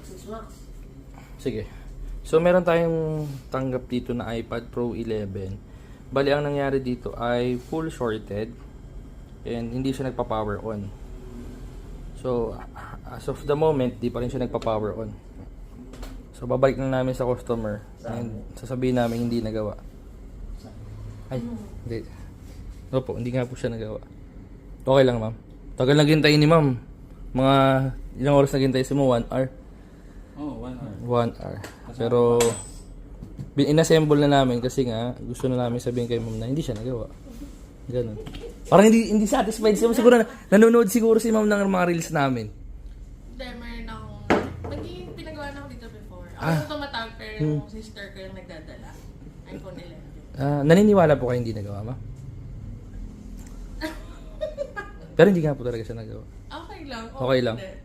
6 Max. Sige. So, meron tayong tanggap dito na iPad Pro 11. Bali, ang nangyari dito ay full shorted and hindi siya nagpa-power on. So, as of the moment, di pa rin siya nagpa-power on. So, babalik na namin sa customer and sasabihin namin hindi nagawa. Ay, hindi. Opo, hindi nga po siya nagawa. Okay lang, ma'am. Tagal naghintay ni ma'am. Mga ilang oras naghintay si mo? 1 hour? Oh, 1 hour. 1 hour. Pero, inassemble na namin kasi nga, gusto na namin sabihin kay ma'am na hindi siya nagawa. Ganun. Parang hindi satisfied siya. Siguro nanonood siguro si ma'am ng mga reels namin. Hindi, mayroon akong, naging pinagawa na ako dito before. Ako yung tumatawag pero yung sister ko yung nagdadala. iPhone 11. Naniniwala po kayo hindi nagawa, ma'am? Pero hindi nga po talaga siya nagawa. Okay lang. Okay lang. Hindi.